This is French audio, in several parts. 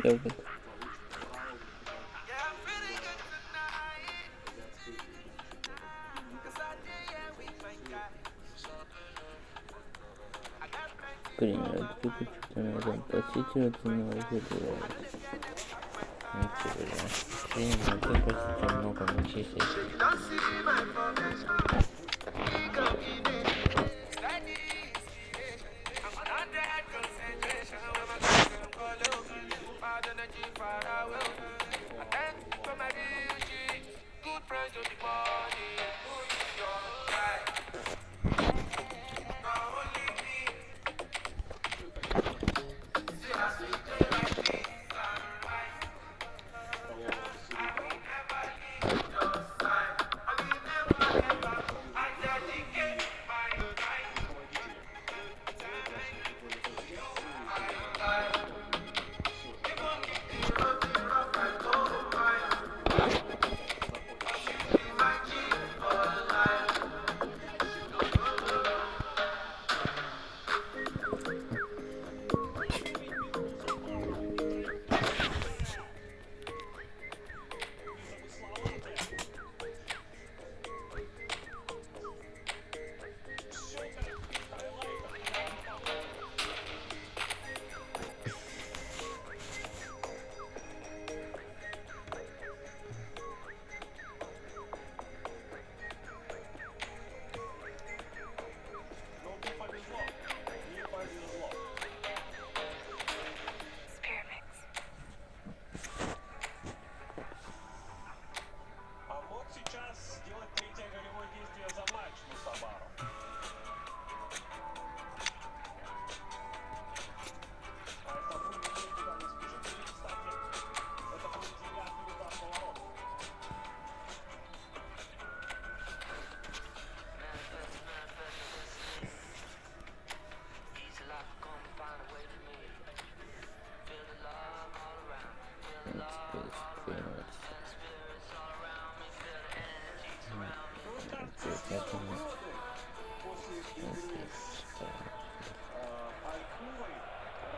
يوجد. Примерно, прикрепленные посетители узнали, много мучителей.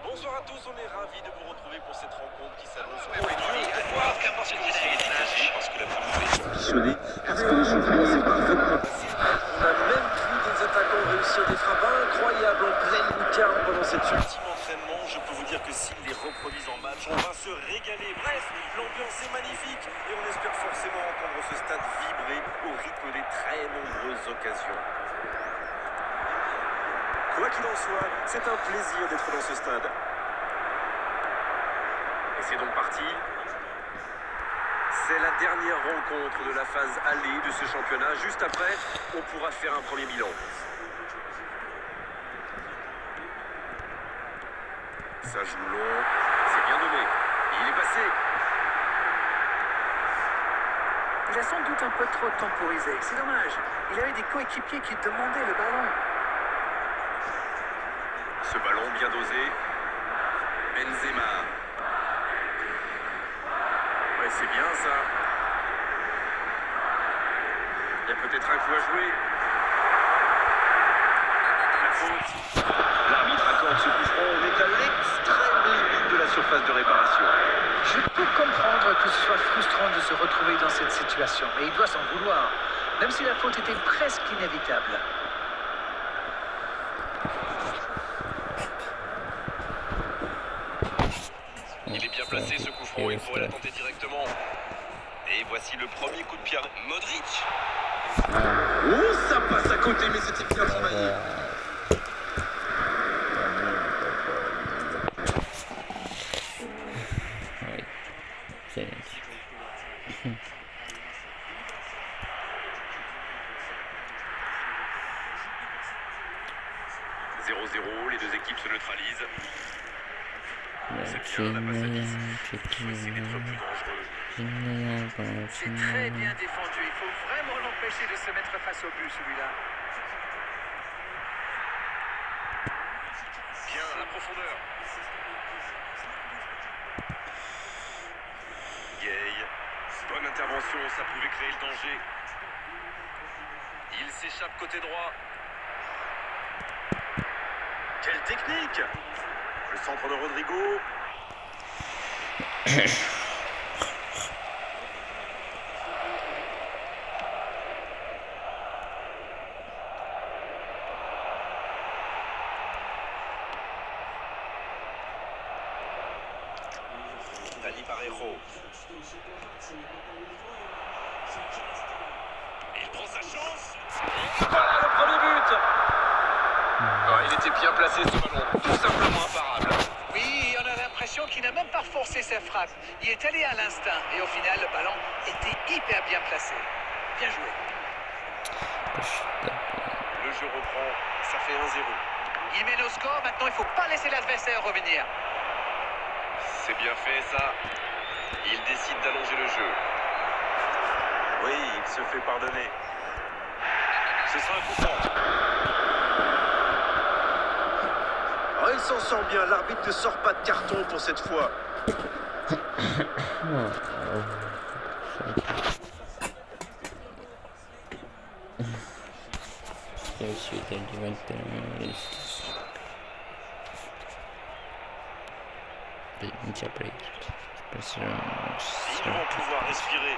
Bonsoir à tous, on est ravis de vous retrouver pour cette rencontre qui s'annonce Parce que la pelouse est conditionnée, parce que le changement s'est parfaitement passé. On a même vu des attaquants réussir des frappes incroyables en pleine lucarne pendant cette ultime entraînement. Je peux vous dire que s'ils les reproduisent en match, on va se régaler. Bref, l'ambiance est magnifique et on espère forcément entendre ce stade vibrer au rythme des très nombreuses occasions. Quoi qu'il en soit, c'est un plaisir d'être dans ce stade. Et c'est donc parti. C'est la dernière rencontre de la phase aller de ce championnat. Juste après, on pourra faire un premier bilan. Ça joue long, c'est bien donné. Il est passé. Il a sans doute un peu trop temporisé. C'est dommage. Il avait des coéquipiers qui demandaient le ballon. Ce ballon bien dosé. Benzema. Ouais, c'est bien ça. Il y a peut-être un coup à jouer. La faute. L'arbitre accorde ce coup franc. On est à l'extrême limite de la surface de réparation. Je peux comprendre que ce soit frustrant de se retrouver dans cette situation, mais il doit s'en vouloir, même si la faute était presque inévitable. Il est bien placé ce coup franc, il pourrait la tenter directement. Et voici le premier coup de pied. Modric. Oh, ça passe à côté, mais c'était bien travaillé. Excelente. 0-0, les deux équipes se neutralisent. C'est bien, la passe à 10. Il faut essayer d'être plus dangereux. C'est très bien défendu. Il faut vraiment l'empêcher de se mettre face au but, celui-là. Bien, la profondeur. Gay. Bonne intervention, ça pouvait créer le danger. Il s'échappe côté droit. Quelle technique! Le centre de Rodrigo. Dani Parejo. Il prend sa chance. Voilà le premier but. Ah, il était bien placé ce ballon, tout simplement imparable. Oui, on a l'impression qu'il n'a même pas forcé sa frappe. Il est allé à l'instinct et au final, le ballon était hyper bien placé. Bien joué. Le jeu reprend, ça fait 1-0. Il mène au score, maintenant il ne faut pas laisser l'adversaire revenir. C'est bien fait ça. Il décide d'allonger le jeu. Oui, il se fait pardonner. Ce sera un coup franc. Oh, il s'en sort bien. L'arbitre ne sort pas de carton pour cette fois. Jag skjuter Juventus. Inte blir. Ils vont pouvoir respirer.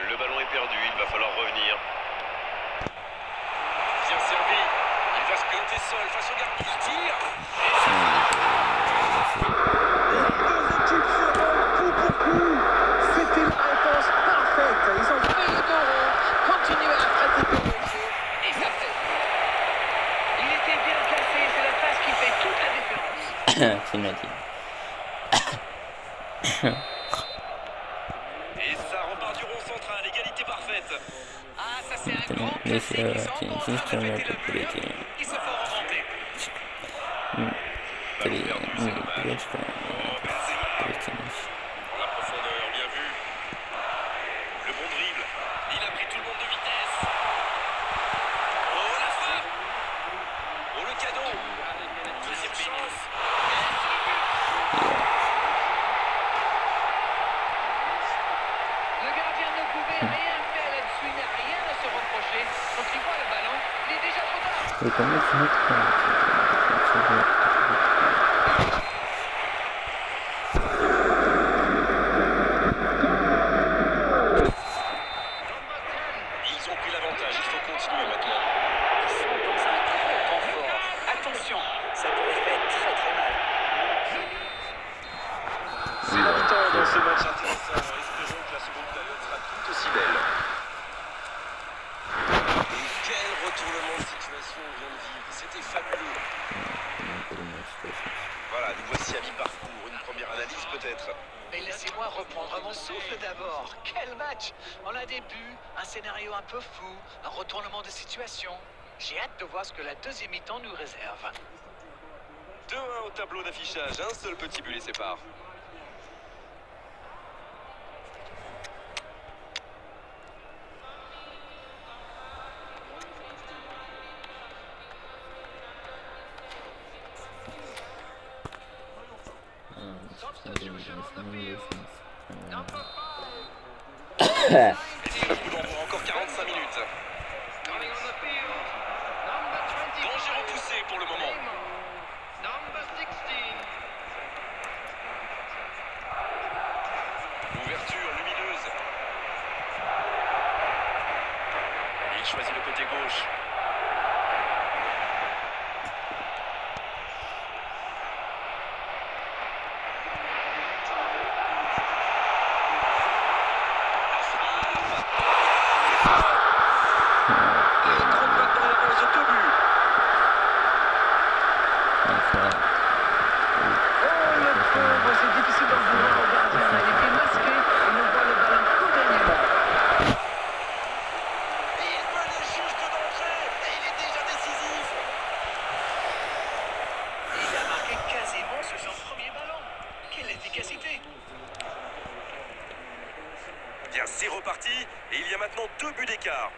Le ballon est perdu, il va falloir revenir. Bien servi. Il va se planter seul face au gardien. Il tire. Les équipes se rendent coup pour coup. C'était la réponse parfaite. Ils ont Et le taureau continue à pratiquer le jeu et ça fait. Il était bien placé, c'est la passe qui fait toute la différence. C'est Nadine. Et ça repart du rond central, égalité parfaite. Ah, ça c'est un grand Mais classique, c'est ils sont en train de fêter le but, ils se font remonter. Ballon perdu, c'est dommage. Oh, Benzema. Dans la profondeur, bien vu. Le bon dribble. Il a pris tout le monde de vitesse. Oh, la frappe. Oh, le cadeau. Deuxième chance. Le gardien ne pouvait rien faire là-dessus, il n'a rien à se reprocher. Quand il voit le ballon, il est déjà trop tard. Et comment tu mets Ils ont pris l'avantage, il faut continuer maintenant. Ils sont dans un gros temps fort. Attention, ça pourrait faire très très mal. C'est la mi-temps dans ce match intéressant. Espérons que la seconde période sera tout aussi belle. Et quel retournement de situation on vient de vivre. C'était fabuleux. Voilà, nous voici à mi-parcours. Une première analyse peut-être. Mais laissez-moi reprendre mon souffle d'abord. Quel match! On a des buts, un scénario un peu fou, un retournement de situation. J'ai hâte de voir ce que la deuxième mi-temps nous réserve. 2-1 au tableau d'affichage, un seul petit but les sépare. Et le coup d'envoi, encore 45 minutes. Danger repoussé pour le moment. Ouverture lumineuse. Il choisit le côté gauche. C'est difficile d'en vouloir au gardien. Il était masqué et nous voit le ballon tout derrière. Il venait juste d'entrer et il est déjà décisif. Il a marqué quasiment sur son premier ballon. Quelle efficacité! Bien, c'est reparti et il y a maintenant 2 buts d'écart.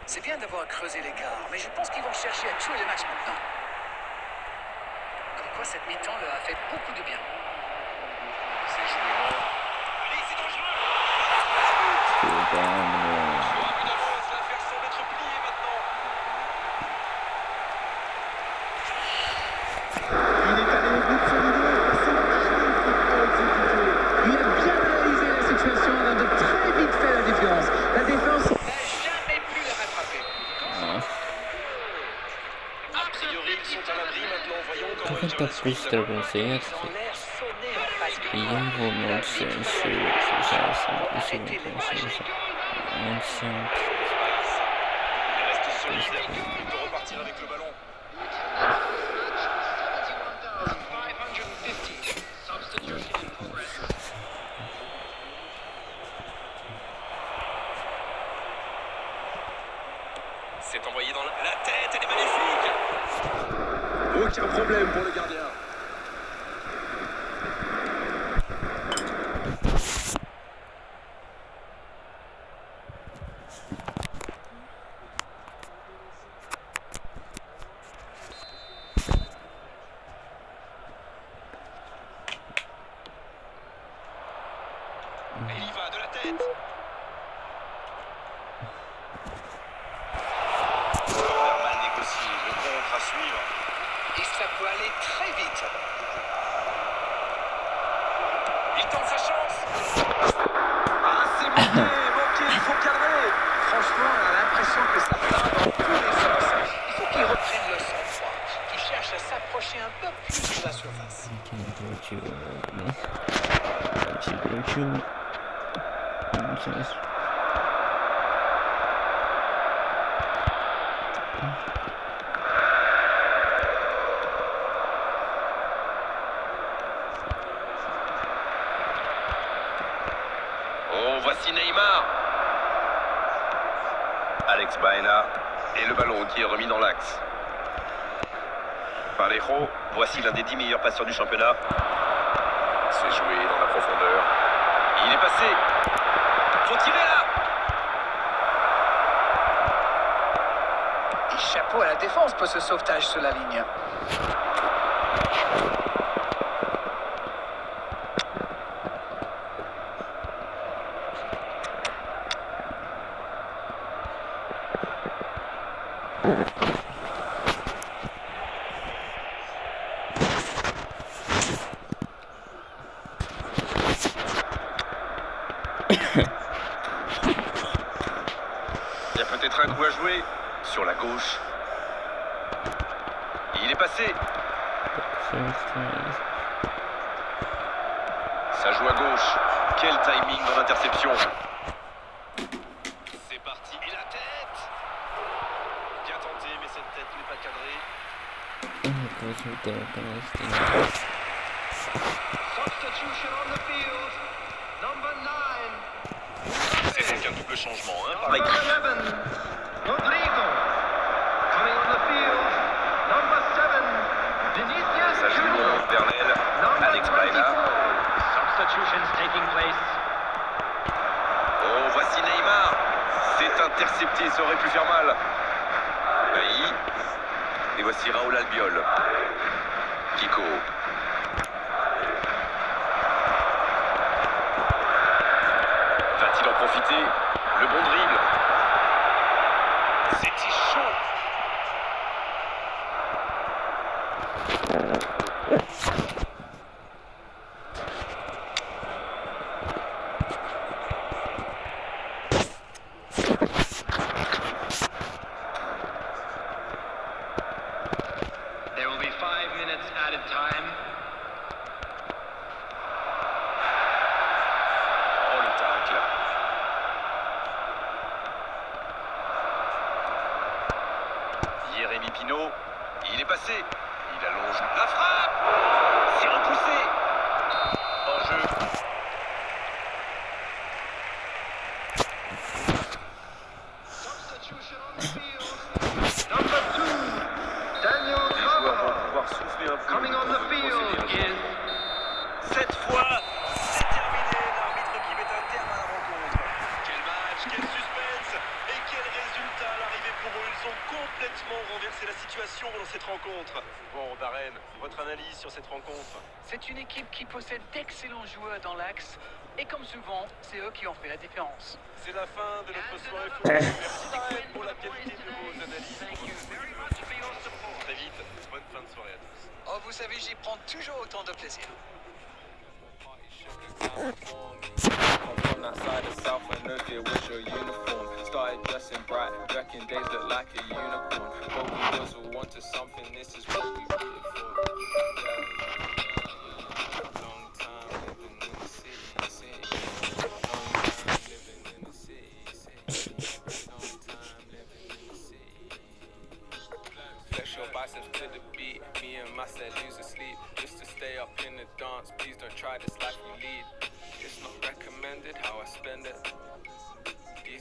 C'est bien d'avoir creusé l'écart, mais je pense qu'ils vont chercher à tuer le match maintenant. Comme quoi cette mi-temps leur a fait beaucoup de bien. C'est joué long. Allez, c'est dangereux. C'est Oh, but d'avance, l'affaire semble être pliée maintenant. Il est allé Plus traversée, Ils ont l'air sonnés en face de il y a un moment de silence sur Arrêtez l'hémorragie. ancien. Il reste solide. Il peut repartir avec le ballon. C'est envoyé dans la tête, elle est magnifique. Aucun problème pour le gardien. Et il y va de la tête. Corner mal négocié, le contre à suivre. Et ça peut aller très vite. Il tente sa chance. Ah, c'est manqué, il faut cadrer. Franchement, on a l'impression que ça part dans tous les sens. Il faut qu'ils reprennent le sang-froid, qu'ils cherchent à s'approcher un peu plus de la surface. Oh, voici Neymar. Alex Baena. Et le ballon qui est remis dans l'axe. Parejo, voici l'un des 10 meilleurs passeurs du championnat. C'est joué dans la profondeur. Il est passé. Faut tirer là. Et chapeau à la défense pour ce sauvetage sur la ligne. Il y a peut-être un coup à jouer. Sur la gauche. Il est passé. Ça joue à gauche. Quel timing dans l'interception. C'est parti. Et la tête. Bien tenté, mais cette tête n'est pas cadrée. Substitution on the field. Number 9. C'est donc un double changement, hein, par Number l'équipe. 11. Rodrigo. Coming on the field. Number 7. Vinicius Ça joue Junior. long, Bernel. Number Alex 24. Baena. Substitutions taking place. Oh, voici Neymar. C'est intercepté, ça aurait pu faire mal. Bailly. Et voici Raoul Albiol. Kiko. Va-t-il en profiter? Le bon dribble. C'était chaud. There will be 5 minutes added time. Oh, le tacle. Jérémy Pinault. Il est passé. Il allonge. La frappe. C'est repoussé. En jeu. Substitution on the field. Number 2. Daniel Les joueurs vont Carvajal. pouvoir souffler un peu. Coming on the field is Cette fois, c'est terminé. L'arbitre qui met un terme à la rencontre. Quel match, quel suspense et quel résultat à l'arrivée pour eux. Ils ont complètement renversé la situation dans cette rencontre. Bon, Darren, votre analyse sur cette rencontre? C'est une équipe qui possède d'excellents joueurs dans l'axe. Et comme souvent, c'est eux qui ont fait la différence. C'est la fin de notre soirée football. Merci Darren pour la qualité de vos analyses. Très vite, bonne fin de soirée à tous. Oh, vous savez, j'y prends toujours autant de plaisir. Come from that side of South and no fear was your uniform. Started dressing bright, back in days looked like a unicorn. But we was all wanted something, this is what we waited for. Yeah.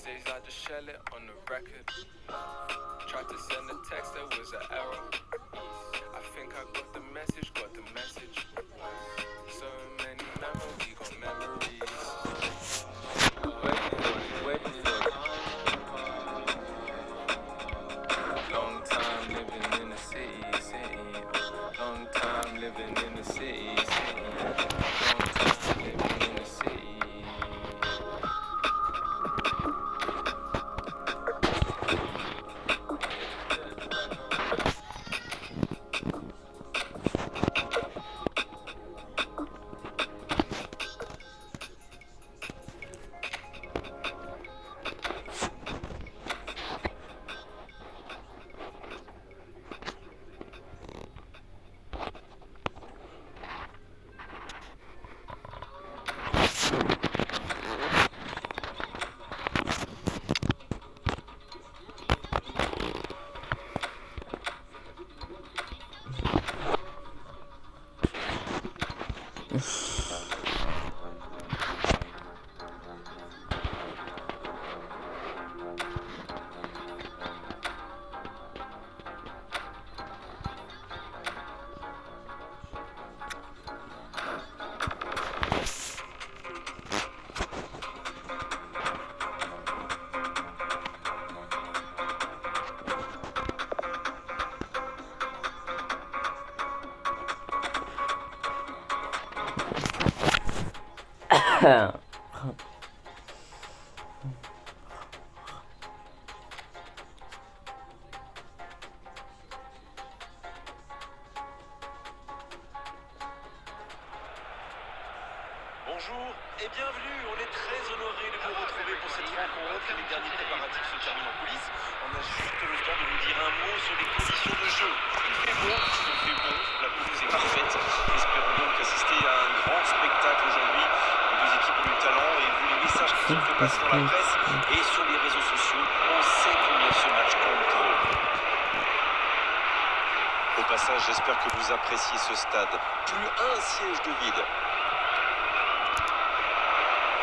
These days I just shell it on the record. Tried to send a text, there was an error. I think I got the message. So many memories, got memories. Waiting for it. Long time living in the city. Long time living in the city. Long time living in the city. Bonjour et bienvenue, on est très honoré de vous retrouver pour cette rencontre. Les derniers préparatifs se terminent en coulisses. On a juste le temps de vous dire un mot sur les conditions de jeu. Il fait beau, la pelouse est parfaite. Espérons donc assister à un grand spectacle aujourd'hui. Les deux équipes ont du talent et vu les messages qui sont fait passer dans la presse et sur les réseaux sociaux, on sait combien ce match compte pour eux. Au passage, j'espère que vous appréciez ce stade. Plus un siège de vide.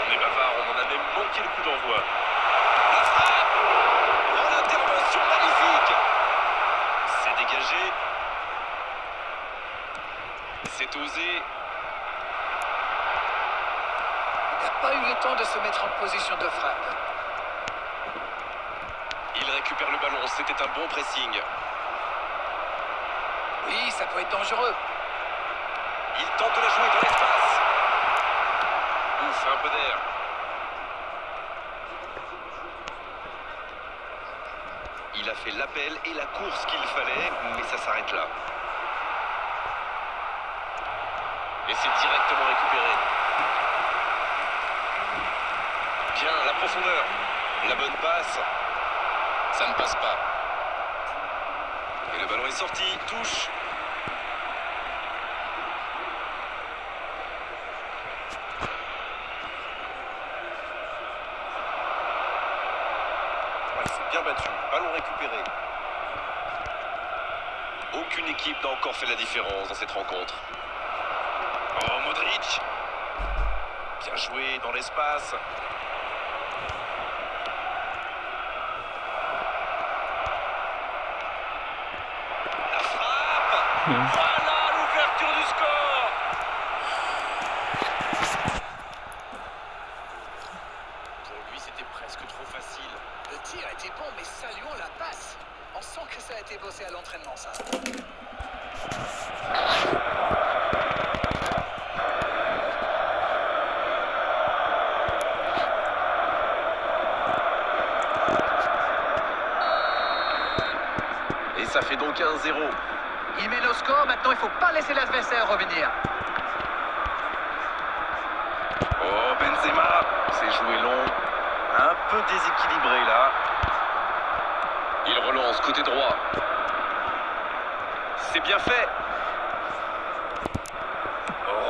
On est bavard, on en a même manqué le coup d'envoi. La frappe! Oh, l'intervention magnifique! C'est dégagé. C'est osé. Il n'a pas eu le temps de se mettre en position de frappe. Il récupère le ballon, c'était un bon pressing. Oui, ça peut être dangereux. Il tente de la jouer dans l'espace. Ouf, un peu d'air. Il a fait l'appel et la course qu'il fallait, mais ça s'arrête là. Et c'est directement récupéré. Bien, la profondeur. La bonne passe. Ça ne passe pas. Et le ballon est sorti, touche. Ouais, c'est bien battu, ballon récupéré. Aucune équipe n'a encore fait la différence dans cette rencontre. Oh, Modric. Bien joué dans l'espace. Voilà l'ouverture du score. Pour lui, c'était presque trop facile. Le tir était bon, mais saluons la passe. On sent que ça a été bossé à l'entraînement, ça. Et ça fait donc 1-0. Il mène au score, maintenant il ne faut pas laisser l'adversaire revenir. Oh, Benzema, c'est joué long. Un peu déséquilibré là. Il relance côté droit. C'est bien fait.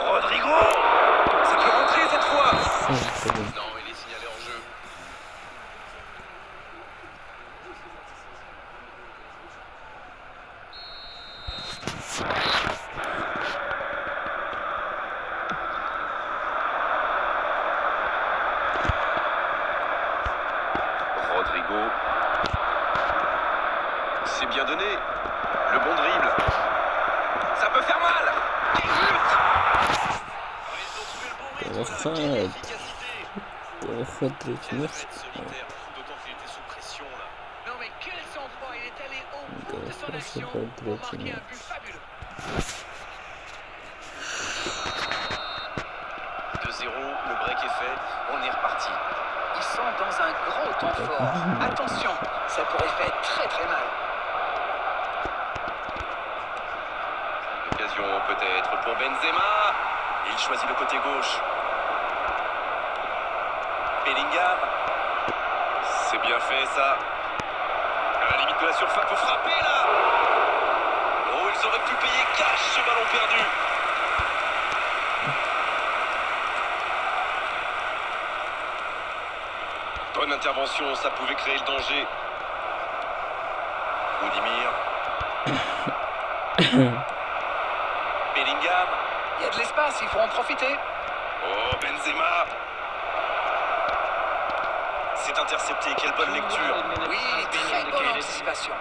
Rodrigo. Ça peut rentrer cette fois. Non, il est signalé en jeu. Enfin, Quelle efficacité! Rodrigue, Quel fait solitaire, d'autant qu'il était sous pression là. Non mais quel sang-froid, il est allé au bout de son Rodrigue, action pour marquer un but fabuleux. 2-0, le break est fait, on est reparti. Ils sont dans un gros temps fort. Attention, ça pourrait faire très très mal. L'occasion peut-être pour Benzema. Il choisit le côté gauche. Bellingham. C'est bien fait ça. À la limite de la surface, faut frapper là. Oh, ils auraient pu payer cash ce ballon perdu. Bonne intervention, ça pouvait créer le danger. Oudimir. Bellingham. Il y a de l'espace, il faut en profiter. Oh, Benzema. C'est intercepté, quelle bonne lecture. Oui, très bonne anticipation.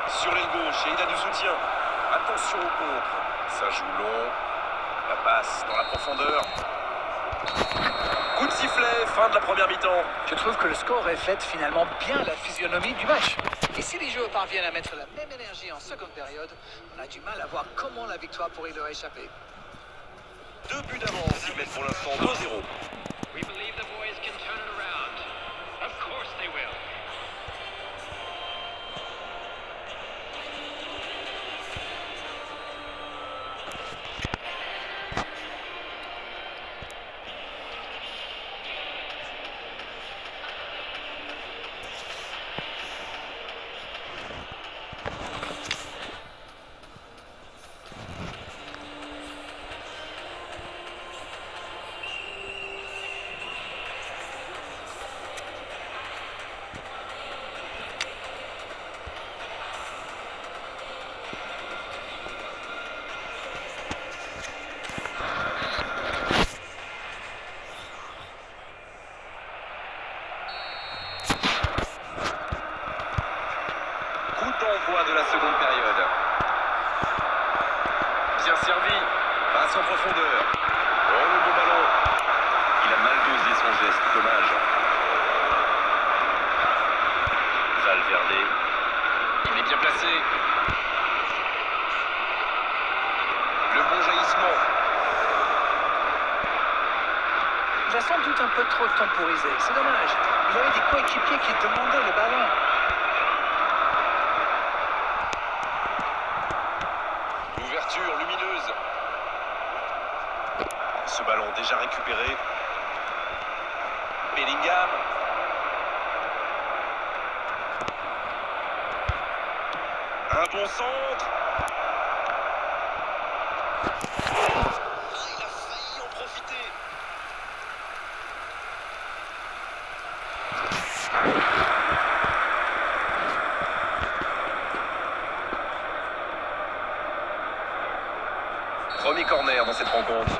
Sur l'aile gauche, et il a du soutien. Attention au contre. Ça joue long. La passe dans la profondeur. Coup de sifflet, fin de la première mi-temps. Je trouve que le score reflète finalement bien la physionomie du match. Et si les joueurs parviennent à mettre la même énergie en seconde période, on a du mal à voir comment la victoire pourrait leur échapper. 2 buts d'avance, ils mènent pour l'instant 2-0. We believe the boys can turn it around. Of course they will. Coup d'envoi de la seconde période. Bien servi. Passe en profondeur. Oh, le bon ballon. Il a mal dosé son geste. Dommage. Valverde. Il est bien placé. Le bon jaillissement. Il a sans doute un peu trop temporisé, c'est dommage. Il avait des coéquipiers qui demandaient le ballon. L'ouverture lumineuse. Ce ballon déjà récupéré. Bellingham. Un bon centre. Il a failli en profiter. Premier corner dans cette rencontre.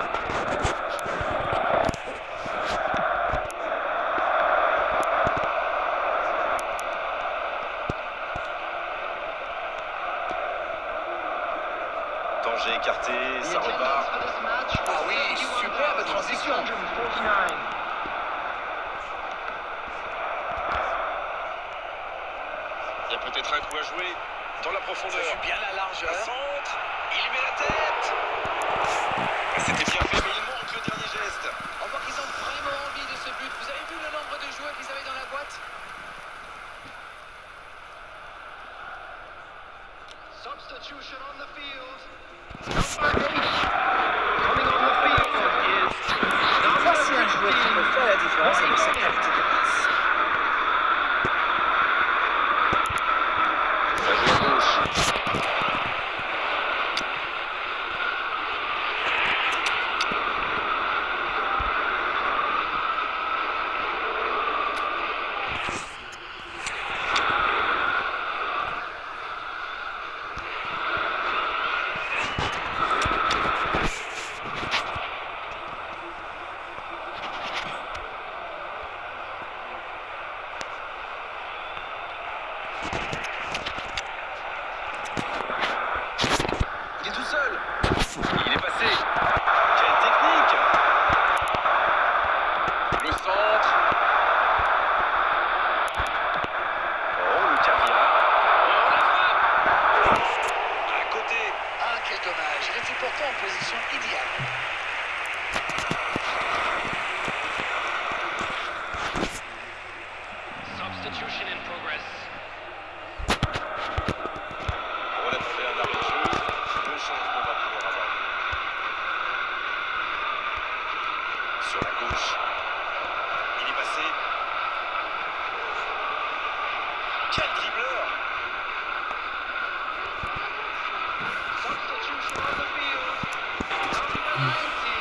Danger écarté, ça repart. Ah oui, superbe transition. Il y a peut-être un coup à jouer dans la Ça profondeur. joue bien la Un largeur. centre, il met la tête. C'était bien fait, mais il manque le dernier geste. On voit qu'ils ont vraiment envie de ce but. Vous avez vu le nombre de joueurs qu'ils avaient dans la boîte? Substitution on the field. Voici un joueur qui peut faire la différence avec sa qualité de passe. Ça joue à gauche. Quel dribbleur! Substitution on the field. Number 19.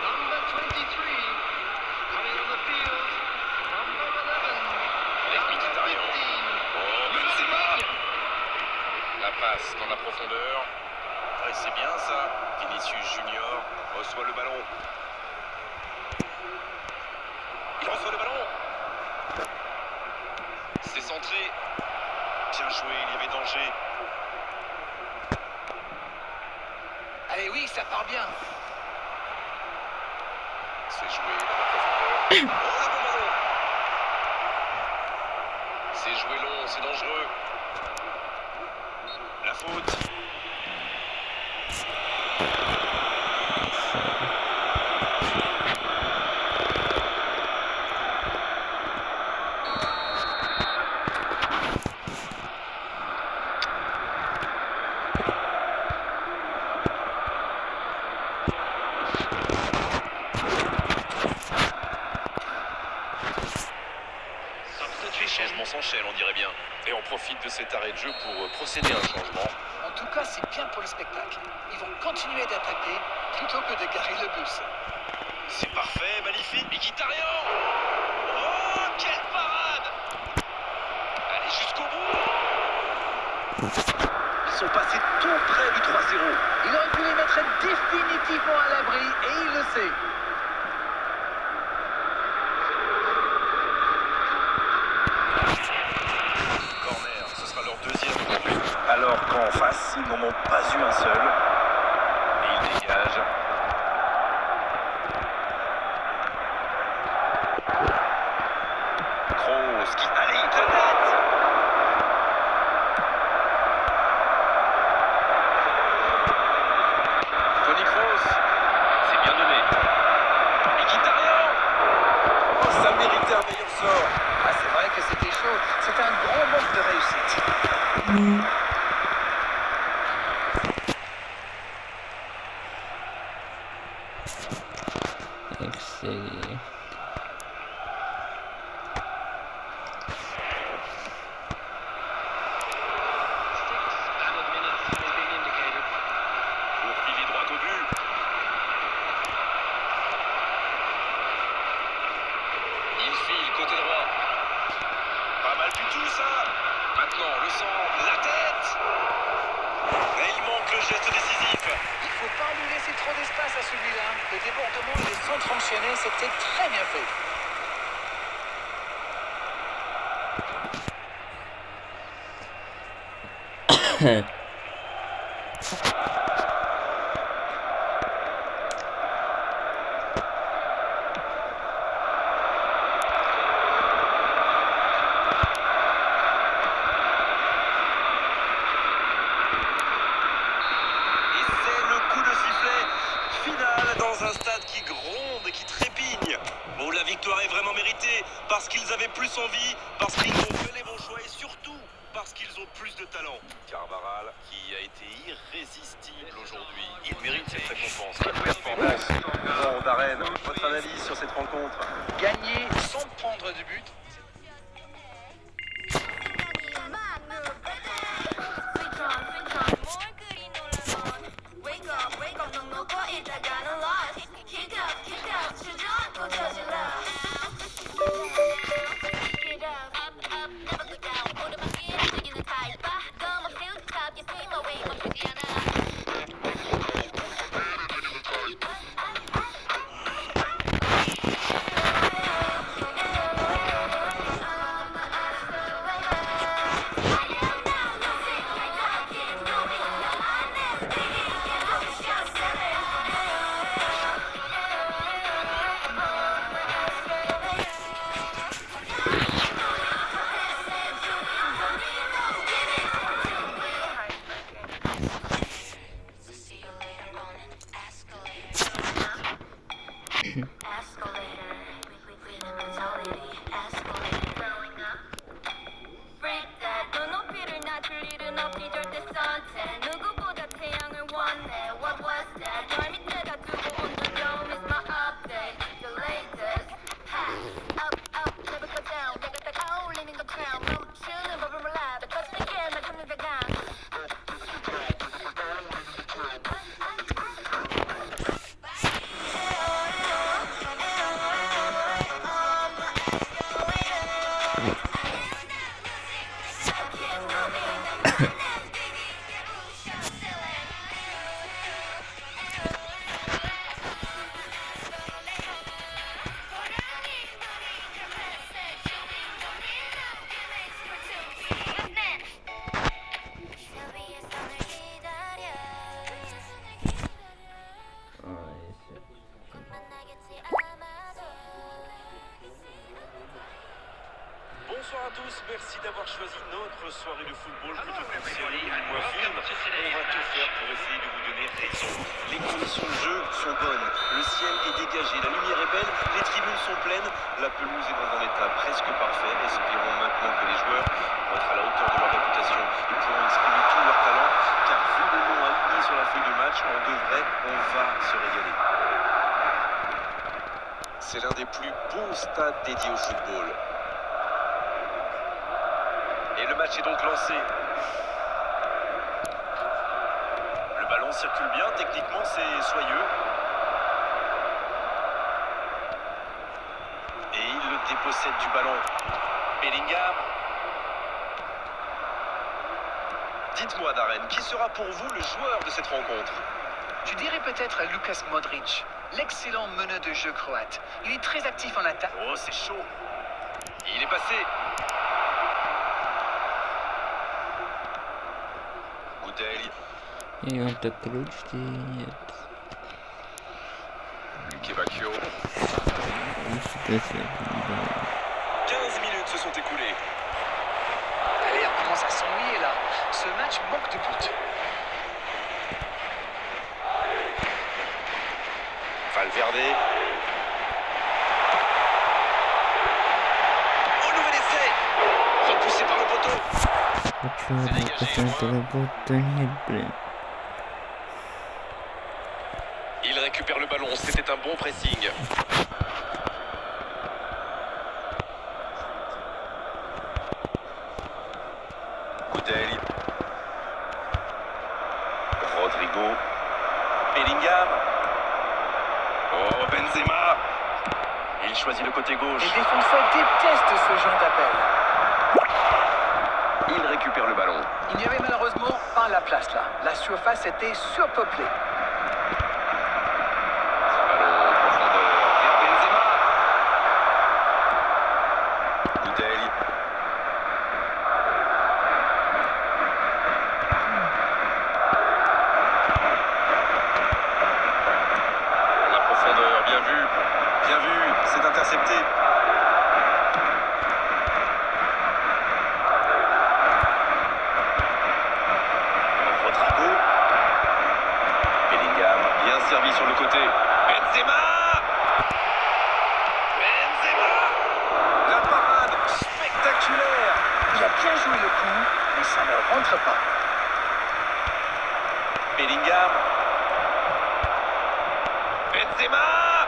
Number 23. Coming on the field. Number 11. Avec Number Mkhitaryan. 15. Oh, Benzema. La passe dans la profondeur. Ouais, c'est bien ça. Vinicius Junior reçoit le ballon. Il reçoit le ballon. C'est centré. Bien joué, il y avait danger. Allez, oui, ça part bien. C'est joué dans la profondeur. Oh, le bon ballon. C'est joué long, c'est dangereux. La faute. Les changements s'enchaînent, on dirait bien. Et on profite de cet arrêt de jeu pour procéder à un changement. En tout cas, c'est bien pour le spectacle. Ils vont continuer d'attaquer plutôt que de garer le bus. C'est parfait, magnifique. Mkhitaryan. Oh, quelle parade! Allez jusqu'au bout. Ils sont passés tout près du 3-0. Il aurait pu les mettre définitivement à l'abri et il le sait. Corner, ce sera leur deuxième aujourd'hui. Alors qu'en face, ils n'en ont pas eu un seul. Et ils dégagent. Kroos qui... Allez, de tête! Toni Kroos, c'est bien donné. Mkhitaryan! Oh, ça méritait un meilleur sort. Ah, c'est vrai que c'était chaud. C'est un grand manque de réussite. Excellent. Pour filer droit au but. Il file côté droit. Pas mal du tout ça. Maintenant, le centre. La tête. Et il manque le geste décisif. Il faut pas lui laisser trop d'espace à celui-là. Le débordement et les centres enchaînés, c'était très bien fait. Et c'est le coup de sifflet final dans un stade qui gronde, qui trépigne. Bon, la victoire est vraiment méritée parce qu'ils avaient plus envie, parce qu'ils ont fait les bons choix et surtout parce qu'ils ont plus de talent. Carvaral qui a été irrésistible aujourd'hui. Il mérite cette récompense. Quelle performance. Bon, Darren, votre analyse sur cette rencontre? Gagner sans prendre de but. Bonsoir à tous, merci d'avoir choisi notre soirée de football plutôt qu'une série ou un film. On va tout faire pour essayer de vous donner raison. Les conditions de jeu sont bonnes, le ciel est dégagé, la lumière est belle, les tribunes sont pleines, la pelouse est dans un état presque parfait. Espérons maintenant que les joueurs vont être à la hauteur de leur réputation et pourront exprimer tout leur talent, car vu le nom aligné sur la feuille de match, on va se régaler. C'est l'un des plus beaux stades dédiés au football. Et le match est donc lancé. Le ballon circule bien, techniquement c'est soyeux. Et il le dépossède du ballon. Bellingham. Dites-moi Darren, qui sera pour vous le joueur de cette rencontre? Je dirais peut-être Lukas Modric, l'excellent meneur de jeu croate. Il est très actif en attaque. Oh, c'est chaud. Il est passé. Goudelj. I on to kruczniec. Kebakio. Jeszcze to jest jakby... 15 minutes se sont écoulées. Allez, on commence à s'ennuyer là. Ce match manque de but. Valverde. Oh, nouvel essai. Repoussé par le poteau. Czarny to robota nie blin. Il récupère le ballon, c'était un bon pressing. Goudelj. Rodrigo. Bellingham. Oh, Benzema. Il choisit le côté gauche. Les défenseurs détestent ce genre d'appel. Il récupère le ballon. Il n'y avait malheureusement pas la place là. La surface était surpeuplée. Ballon en profondeur vers Benzema. Goudelj. La profondeur, bien vu, c'est intercepté. Rodrigo. Bellingham, bien servi sur le côté. Benzema. La parade spectaculaire. Il a bien joué le coup, mais ça ne rentre pas. Bellingham. Benzema.